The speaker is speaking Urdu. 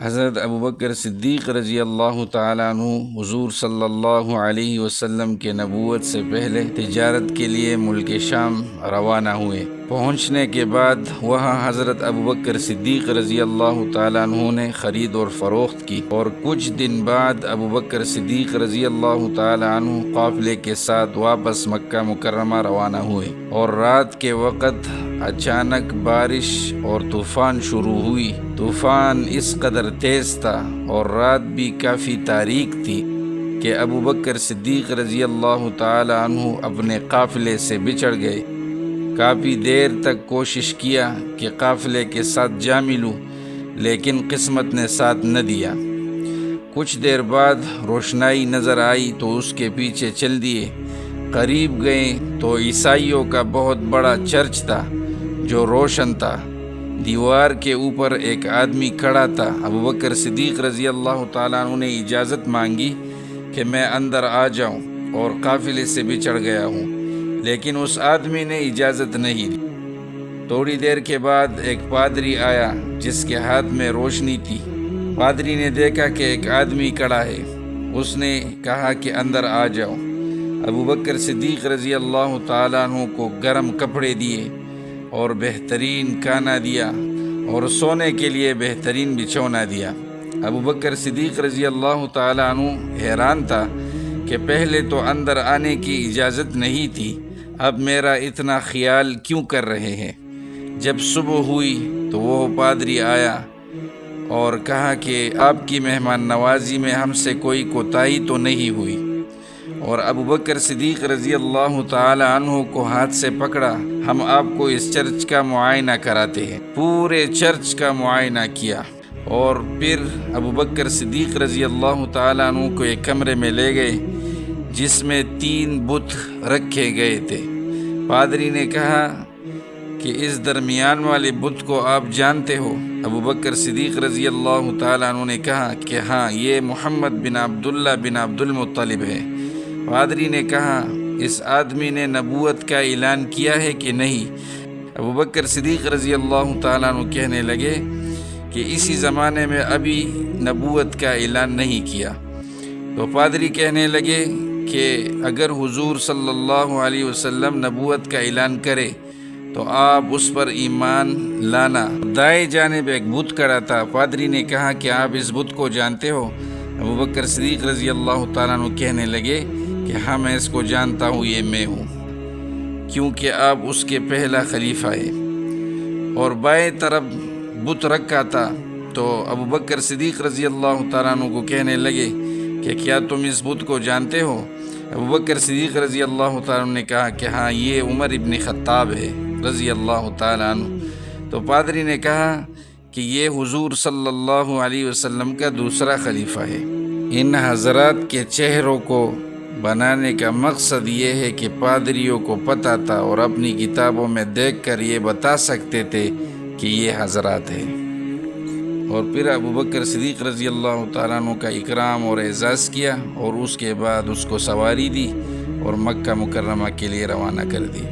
حضرت ابوبکر صدیق رضی اللہ تعالیٰ عنہ حضور صلی اللہ علیہ وسلم کے نبوت سے پہلے تجارت کے لیے ملک شام روانہ ہوئے۔ پہنچنے کے بعد وہاں حضرت ابوبکر صدیق رضی اللہ تعالیٰ عنہ نے خرید اور فروخت کی، اور کچھ دن بعد ابوبکر صدیق رضی اللہ تعالیٰ عنہ قافلے کے ساتھ واپس مکہ مکرمہ روانہ ہوئے، اور رات کے وقت اچانک بارش اور طوفان شروع ہوئی۔ طوفان اس قدر تیز تھا اور رات بھی کافی تاریک تھی کہ ابوبکر صدیق رضی اللہ تعالی عنہ اپنے قافلے سے بچھڑ گئے۔ کافی دیر تک کوشش کیا کہ قافلے کے ساتھ جا ملوں، لیکن قسمت نے ساتھ نہ دیا۔ کچھ دیر بعد روشنائی نظر آئی تو اس کے پیچھے چل دیے۔ قریب گئے تو عیسائیوں کا بہت بڑا چرچ تھا جو روشن تھا۔ دیوار کے اوپر ایک آدمی کھڑا تھا۔ ابوبکر صدیق رضی اللہ تعالیٰ عنہ نے اجازت مانگی کہ میں اندر آ جاؤں، اور قافلے سے بچھڑ گیا ہوں، لیکن اس آدمی نے اجازت نہیں دی۔ تھوڑی دیر کے بعد ایک پادری آیا جس کے ہاتھ میں روشنی تھی۔ پادری نے دیکھا کہ ایک آدمی کھڑا ہے۔ اس نے کہا کہ اندر آ جاؤ۔ ابوبکر صدیق رضی اللہ تعالیٰ عنہ کو گرم کپڑے دیے اور بہترین کھانا دیا، اور سونے کے لیے بہترین بچھونا دیا۔ ابوبکر صدیق رضی اللہ تعالیٰ عنہ حیران تھا کہ پہلے تو اندر آنے کی اجازت نہیں تھی، اب میرا اتنا خیال کیوں کر رہے ہیں؟ جب صبح ہوئی تو وہ پادری آیا اور کہا کہ آپ کی مہمان نوازی میں ہم سے کوئی کوتاہی تو نہیں ہوئی، اور ابوبکر صدیق رضی اللہ تعالی عنہ کو ہاتھ سے پکڑا۔ ہم آپ کو اس چرچ کا معائنہ کراتے ہیں۔ پورے چرچ کا معائنہ کیا، اور پھر ابوبکر صدیق رضی اللہ تعالی عنہ کو ایک کمرے میں لے گئے جس میں 3 بت رکھے گئے تھے۔ پادری نے کہا کہ اس درمیان والے بت کو آپ جانتے ہو؟ ابوبکر صدیق رضی اللہ تعالی عنہ نے کہا کہ ہاں، یہ محمد بن عبداللہ بن عبد المطلب ہے۔ پادری نے کہا، اس آدمی نے نبوت کا اعلان کیا ہے کہ نہیں؟ ابوبکر صدیق رضی اللہ تعالیٰ عنہ کہنے لگے کہ اسی زمانے میں ابھی نبوت کا اعلان نہیں کیا۔ تو پادری کہنے لگے کہ اگر حضور صلی اللہ علیہ وسلم نبوت کا اعلان کرے تو آپ اس پر ایمان لانا۔ دائیں جانب ایک بت کھڑا تھا۔ پادری نے کہا کہ آپ اس بت کو جانتے ہو؟ ابوبکر صدیق رضی اللہ تعالیٰ عنہ کہنے لگے کہ ہاں، میں اس کو جانتا ہوں، یہ میں ہوں، کیونکہ آپ اس کے پہلا خلیفہ ہے۔ اور بائیں طرف بت رکھا تھا، تو ابوبکر صدیق رضی اللہ تعالیٰ عنہ کو کہنے لگے کہ کیا تم اس بت کو جانتے ہو؟ ابوبکر صدیق رضی اللہ تعالیٰ عنہ نے کہا کہ ہاں، یہ عمر ابن خطاب ہے رضی اللہ تعالیٰ عنہ۔ تو پادری نے کہا کہ یہ حضور صلی اللہ علیہ وسلم کا دوسرا خلیفہ ہے۔ ان حضرات کے چہروں کو بنانے کا مقصد یہ ہے کہ پادریوں کو پتہ تھا اور اپنی کتابوں میں دیکھ کر یہ بتا سکتے تھے کہ یہ حضرات ہیں۔ اور پھر ابوبکر صدیق رضی اللہ تعالیٰ عنہ کا اکرام اور اعزاز کیا، اور اس کے بعد اس کو سواری دی اور مکہ مکرمہ کے لیے روانہ کر دی۔